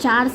4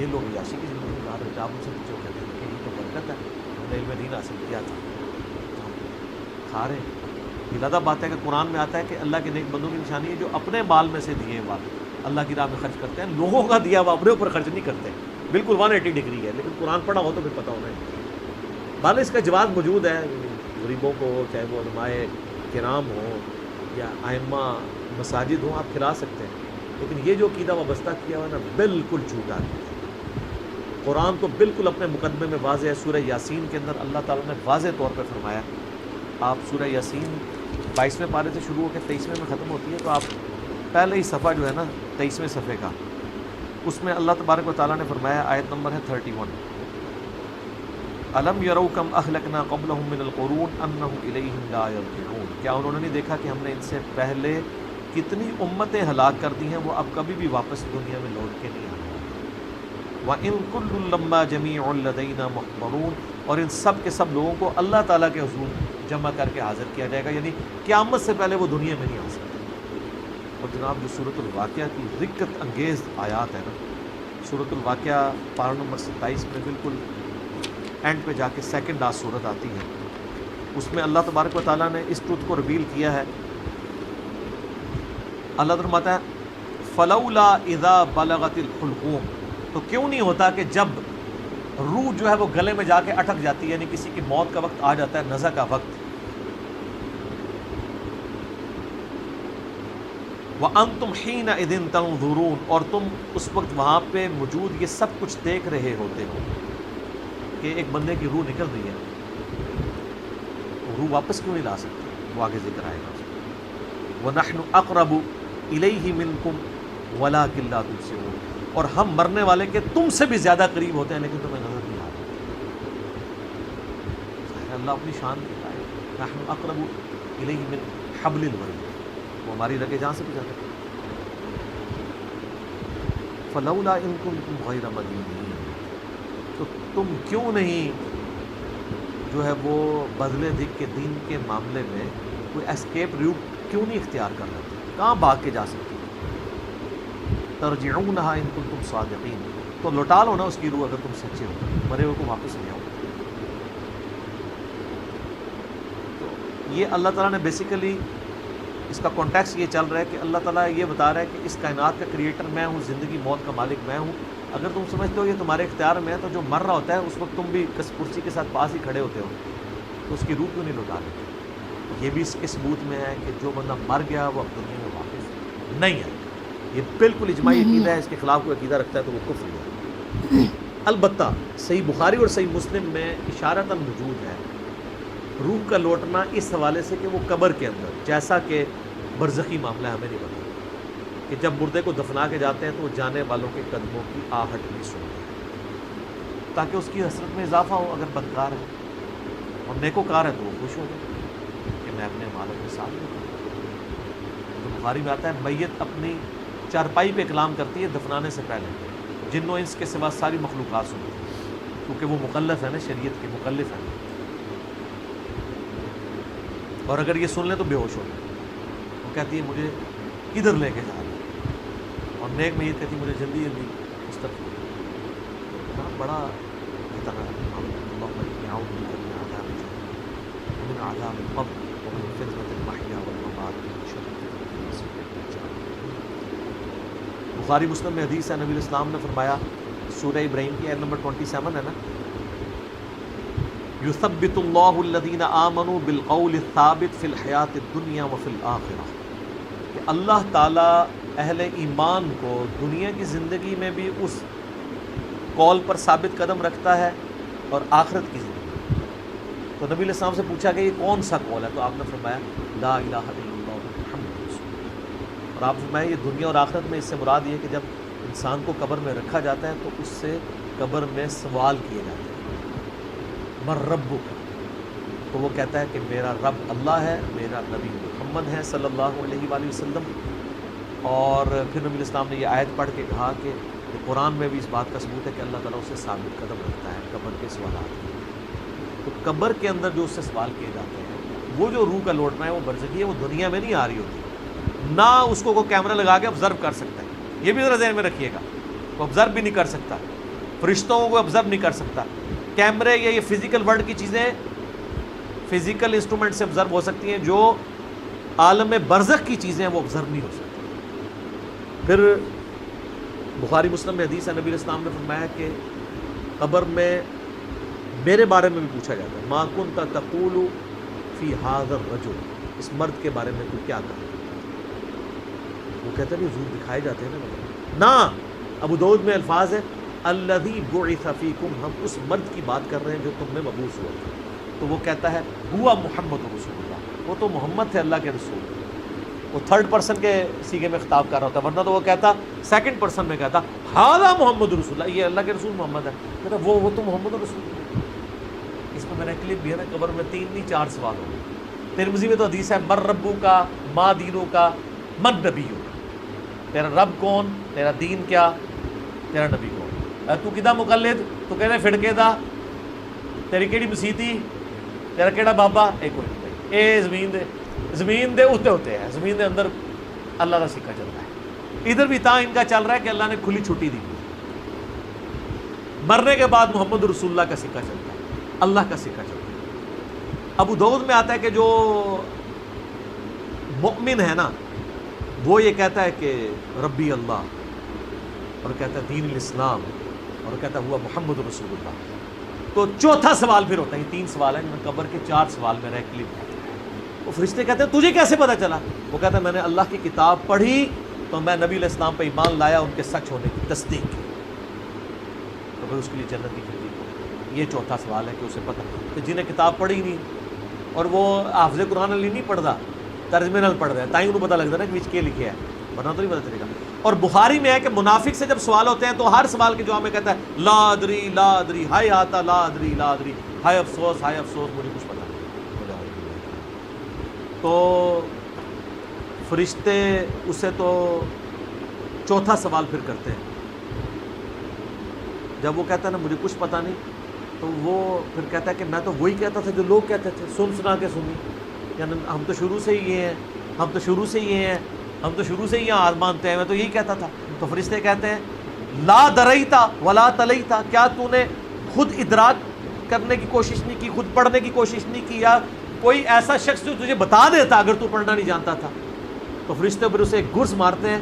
یہ لوگ عیاشی کی زندگی گزار رہے تھے. آپ ان سے پوچھو کہتے ہیں کہ یہ تو برکت ہے, ہم نے علم دین حاصل کیا تھا, ہم کھا رہے ہیں. یہ زیادہ بات ہے کہ قرآن میں آتا ہے کہ اللہ کے نیک بندوں کی نشانی ہے جو اپنے مال میں سے دیے ہوا اللہ کی راہ میں خرچ کرتے ہیں, لوگوں کا دیا ہوا اپنے اوپر خرچ نہیں کرتے. بالکل 180 ڈگری ہے, لیکن قرآن پڑھا ہو تو پھر پتہ ہونا ہے. بہرحال اس کا جواز موجود ہے غریبوں کو, چاہے وہ علماء کرام ہوں یا ائمہ مساجد ہوں, آپ کھلا سکتے ہیں. لیکن یہ جو عقیدہ وابستہ کیا ہوا ہے نا, بالکل جھوٹا ہے. قرآن تو بالکل اپنے مقدمے میں واضح ہے. سورہ یاسین کے اندر اللہ تعالیٰ نے واضح طور پہ فرمایا, آپ سورہ یاسین 22ویں پارے سے شروع ہو کے 23ویں میں ختم ہوتی ہے, تو آپ پہلے ہی صفحہ جو ہے نا 23ویں صفحے کا, اس میں اللہ تبارک و تعالیٰ نے فرمایا, آیت نمبر ہے 31, الم یروا کم اہلکنا قبلہم من القرون انہم الیہم لا یرجعون, کیا انہوں نے نہیں دیکھا کہ ہم نے ان سے پہلے کتنی امتیں ہلاک کر دی ہیں, وہ اب کبھی بھی واپس دنیا میں لوٹ کے نہیں آنے. وَإِن كُلٌّ لَمَّا جَمِيعٌ لَدَيْنَا مُحْضَرُونَ, اور ان سب کے سب لوگوں کو اللہ تعالیٰ کے حضور جمع کر کے حاضر کیا جائے گا, یعنی قیامت سے پہلے وہ دنیا میں نہیں آ سکتے. اور جناب جو سورۃ الواقعہ کی رکت انگیز آیات ہے نا, سورۃ الواقعہ پارہ نمبر 27 میں بالکل اینڈ پہ جا کے سیکنڈ لاسٹ سورت آتی ہے, اس میں اللہ تبارک و تعالیٰ نے اس ٹروتھ کو ریویل کیا ہے. اللہ فرماتا ہے فلولا اذا بلغت الحلقوم, تو کیوں نہیں ہوتا کہ جب روح جو ہے وہ گلے میں جا کے اٹک جاتی ہے, یعنی کسی کی موت کا وقت آ جاتا ہے, نزع کا وقت, وَأَنْتُمْ حِينَئِذٍ تَنْظُرُونَ, اور تم اس وقت وہاں پہ موجود یہ سب کچھ دیکھ رہے ہوتے ہو کہ ایک بندے کی روح نکل رہی ہے, روح واپس کیوں نہیں لا سکتے, وہ آگے ذکر آئے گا. وَنَحْنُ أَقْرَبُ إِلَيْهِ مِنْكُمْ وَلَكِنْ لَا تُبْصِرُونَ, اور ہم مرنے والے کے تم سے بھی زیادہ قریب ہوتے ہیں لیکن تمہیں نظر نہیں آتا. اللہ اپنی شان دیتا ہے, نحن اقرب الیہ من حبل الورید, وہ ہماری رگے جان سے بھی زیادہ. فلولا ان کنتم غیر مدینین, تو تم کیوں نہیں جو ہے وہ بدلے دکھ کے دین کے معاملے میں کوئی اسکیپ روٹ کیوں نہیں اختیار کر رہے, کہاں بھاگ کے جا سکتے. ترجعونہا ان کنتم صادقین, تو لوٹا لو نا اس کی روح اگر تم سچے ہو, مرے ہوئے کو واپس لے آؤ. تو یہ اللہ تعالیٰ نے بیسیکلی اس کا کانٹیکس یہ چل رہا ہے کہ اللہ تعالیٰ یہ بتا رہا ہے کہ اس کائنات کا کریٹر میں ہوں, زندگی موت کا مالک میں ہوں. اگر تم سمجھتے ہو یہ تمہارے اختیار میں ہے, تو جو مر رہا ہوتا ہے اس وقت تم بھی کرسی کے ساتھ پاس ہی کھڑے ہوتے ہو, تو اس کی روح کیوں نہیں لوٹا رہے. یہ بھی اس کے ثبوت میں ہے کہ جو بندہ مر گیا وہ اب دنیا میں واپس نہیں ہے. یہ بالکل اجماعی عقیدہ ہے, اس کے خلاف کوئی عقیدہ رکھتا ہے تو وہ کفر ہے. البتہ صحیح بخاری اور صحیح مسلم میں اشارتاً موجود ہے روح کا لوٹنا اس حوالے سے کہ وہ قبر کے اندر, جیسا کہ برزخی معاملہ ہمیں نہیں پتا کہ جب مردے کو دفنا کے جاتے ہیں تو وہ جانے والوں کے قدموں کی آہٹ بھی سنتے ہیں تاکہ اس کی حسرت میں اضافہ ہو. اگر بدکار ہے اور نیکوکار ہے تو وہ خوش ہو جائے کہ میں اپنے مالک کے ساتھ ہوں. تو بخاری میں آتا ہے میت اپنی چارپائی پہ کلام کرتی ہے دفنانے سے پہلے, جن و انس کے سوا ساری مخلوقات سنتی ہیں, کیونکہ وہ مکلف ہے نا, شریعت کے مکلف ہیں, اور اگر یہ سن لیں تو بے ہوش ہو جائے. وہ کہتی ہے مجھے کدھر لے کے جا رہے ہیں, اور نیک میت کہتی ہے مجھے جلدی جلدی اس طرف. بڑا خطرناک بخاری مسلم میں حدیث ہے, نبی الاسلام نے فرمایا, سورہ ابراہیم کی آیت نمبر 27 ہے نا, یثبت اللہ الذین آمنوا بالقول الثابت فی الحیات الدنیا وفی الآخرہ, کہ اللہ تعالیٰ اہل ایمان کو دنیا کی زندگی میں بھی اس قول پر ثابت قدم رکھتا ہے اور آخرت کی زندگی. تو نبی علیہ السلام سے پوچھا کہ یہ کون سا قول ہے, تو آپ نے فرمایا لا الہ الا اللہ محمد رسول اللہ. اور آپ فرمایا یہ دنیا اور آخرت میں اس سے مراد یہ کہ جب انسان کو قبر میں رکھا جاتا ہے تو اس سے قبر میں سوال کیے جاتے ہیں, من ربک, تو وہ کہتا ہے کہ میرا رب اللہ ہے, میرا نبی محمد ہے صلی اللہ علیہ وآلہ وسلم. اور پھر نبی الاسلام نے یہ آیت پڑھ کے کہا کہ قرآن میں بھی اس بات کا ثبوت ہے کہ اللہ تعالیٰ اسے ثابت قدم رکھتا ہے قبر کے سوالات. تو قبر کے اندر جو اس سے سوال کیے جاتے ہیں, وہ جو روح کا لوٹنا ہے وہ برزخی ہے, وہ دنیا میں نہیں آ رہی ہوتی, نہ اس کو کوئی کیمرہ لگا کے آبزرو کر سکتا ہے. یہ بھی ذرا ذہن میں رکھیے گا, وہ آبزرو بھی نہیں کر سکتا. فرشتوں کو آبزرو نہیں کر سکتا. کیمرے یا یہ فزیکل ورلڈ کی چیزیں فزیکل انسٹرومنٹ سے آبزرو ہو سکتی ہیں, جو عالم برزخ کی چیزیں ہیں وہ آبزرو نہیں ہو سکتی. پھر بخاری مسلم میں حدیث ہے, نبی علیہ السلام نے فرمایا کہ قبر میں میرے بارے میں بھی پوچھا جاتا ہے, ما کنت تقول فی ھذا الرجل, اس مرد کے بارے میں تو کیا کہا. وہ کہتے ہیں حضور دکھائے جاتے ہیں نا. ابو داؤد میں الفاظ ہے الذی بعث فیکم, ہم اس مرد کی بات کر رہے ہیں جو تم میں مبعوث ہوا تھا. تو وہ کہتا ہے ہوا محمد رسول اللہ, وہ تو محمد تھے اللہ کے رسول. وہ تھرڈ پرسن کے سیغے میں خطاب کر رہا ہوتا, ورنہ تو وہ کہتا سیکنڈ پرسن میں کہتا ھذا محمد رسول اللہ, یہ اللہ کے رسول محمد ہے. کہتا وہ تو محمد رسول اللہ. اس میں میرا کلپ بھی ہے نا, قبر میں 3 نہیں 4 سوال ہوں گے. ترمذی میں تو حدیث ہے مر ربو کا ما دینو کا من نبیو, تیرا رب کون, تیرا دین کیا, تیرا نبی کون. تو کدا مقلد, تو کہنے فڑکے دا, تیری کیڑی مسیتی, تیرا کیڑا بابا, ایک کوئی نہیں. اے زمین دے اتنے ہوتے ہیں, زمین دے اندر اللہ کا سکہ چلتا ہے. ادھر بھی تاں ان کا چل رہا ہے کہ اللہ نے کھلی چھٹی دی. مرنے کے بعد محمد رسول اللہ کا سکہ چلتا ہے, اللہ کا سکہ چلتا ہے. ابو داؤد میں آتا ہے کہ جو مؤمن ہے نا وہ یہ کہتا ہے کہ ربی اللہ, اور کہتا ہے دین الاسلام, اور کہتا ہے ہوا محمد رسول اللہ. تو چوتھا سوال پھر ہوتا ہے, 3 سوال ہیں, قبر کے 4 سوال میں رہ کلپ. وہ فرشتے کہتے ہیں تجھے کیسے پتا چلا. وہ کہتا ہے میں نے اللہ کی کتاب پڑھی تو میں نبی علیہ السلام پہ ایمان لایا, ان کے سچ ہونے کی تصدیق کی, تو پھر اس کے لیے جنت کی کھڑکی کو. یہ چوتھا سوال ہے کہ اسے پتہ. کہ جنہیں کتاب پڑھی نہیں اور وہ حافظ قرآن علی نہیں پڑھتا, ترجمے نال پڑھ رہا ہے, تائی انہوں پتہ لگتا ہے نا کہ وچ کے لکھے ہے, ورنہ تو نہیں پتہ چلے گا. اور بخاری میں ہے کہ منافق سے جب سوال ہوتے ہیں تو ہر سوال کے جواب میں کہتا ہے لا ادری ہائے آتا لا ادری ہائے افسوس مجھے کچھ پتہ نہیں. تو فرشتے اسے تو چوتھا سوال پھر کرتے ہیں. جب وہ کہتا ہے نا مجھے کچھ پتہ نہیں, تو وہ پھر کہتا ہے کہ میں تو وہی کہتا تھا جو لوگ کہتے تھے, سنا کے سنی, یعنی ہم تو شروع سے ہی یہ ہیں, ہم تو شروع سے ہی یہاں مانتے ہیں, میں تو یہی کہتا تھا. تو فرشتے کہتے ہیں لا دریتا ولا تلیتا, کیا تو نے خود ادراک کرنے کی کوشش نہیں کی, خود پڑھنے کی کوشش نہیں کی, یا کوئی ایسا شخص جو تجھے بتا دیتا اگر تو پڑھنا نہیں جانتا تھا. تو فرشتے پھر اسے ایک گرز مارتے ہیں,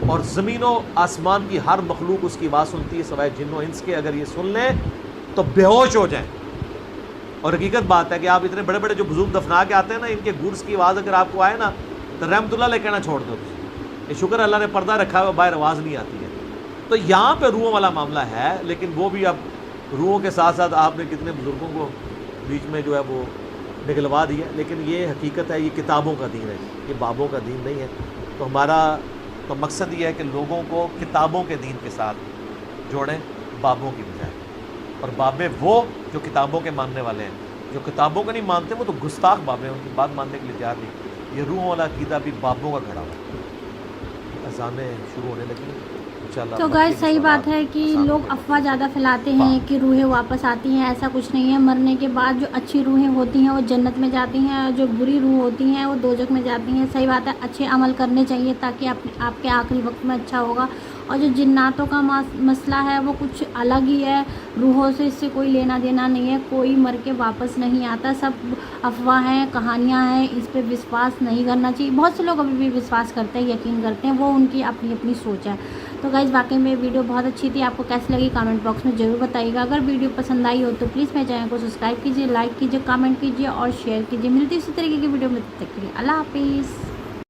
اور زمین و آسمان کی ہر مخلوق اس کی آواز سنتی ہے سوائے جن و انس کے. اگر یہ سن لیں تو بے ہوش ہو جائیں. اور حقیقت بات ہے کہ آپ اتنے بڑے بڑے جو بزرگ دفنا کے آتے ہیں نا, ان کے گرز کی آواز اگر آپ کو آئے نا تو رحمت اللہ علیہ کہنا چھوڑ دو. یہ شکر اللہ نے پردہ رکھا ہوا, باہر آواز نہیں آتی ہے. تو یہاں پہ روحوں والا معاملہ ہے, لیکن وہ بھی اب روحوں کے ساتھ ساتھ آپ نے کتنے بزرگوں کو بیچ میں جو ہے وہ نکلوا دیا. لیکن یہ حقیقت ہے, یہ کتابوں کا دین ہے, یہ بابوں کا دین نہیں ہے. تو ہمارا تو مقصد یہ ہے کہ لوگوں کو کتابوں کے دین کے ساتھ جوڑیں بابوں کی بجائے. اور بابے وہ جو کتابوں کے ماننے والے ہیں, جو کتابوں کو نہیں مانتے وہ تو گستاخ بابے ہیں, ان کی بات ماننے کے لیے تیار نہیں. یہ روحوں والا عقیدہ بھی بابوں کا گھڑا ہوا. اذانیں شروع ہونے لگی انشاءاللہ. تو گائز صحیح بات ہے کہ لوگ افواہ زیادہ پھیلاتے ہیں کہ روحیں واپس آتی ہیں. ایسا کچھ نہیں ہے. مرنے کے بعد جو اچھی روحیں ہوتی ہیں وہ جنت میں جاتی ہیں, اور جو بری روح ہوتی ہیں وہ دوزخ میں جاتی ہیں. صحیح بات ہے, اچھے عمل کرنے چاہیے تاکہ آپ کے آخری وقت میں اچھا ہوگا. اور جو جناتوں کا مسئلہ ہے وہ کچھ الگ ہی ہے, روحوں سے اس سے کوئی لینا دینا نہیں ہے. کوئی مر کے واپس نہیں آتا, سب افواہ ہیں, کہانیاں ہیں, اس پہ وشواس نہیں کرنا چاہیے. بہت سے لوگ ابھی بھی وشواس کرتے ہیں, یقین کرتے ہیں, وہ ان کی اپنی اپنی سوچ ہے. تو گائز واقعی میں ویڈیو بہت اچھی تھی. آپ کو کیسی لگی کامنٹ باکس میں ضرور بتائیے گا. اگر ویڈیو پسند آئی ہو تو پلیز میرے چینل کو سبسکرائب کیجیے, لائک کیجیے, کامنٹ کیجیے اور شیئر کیجیے. ملتی اسی طریقے کی ویڈیو میں, تب تک کے لیے اللہ حافظ.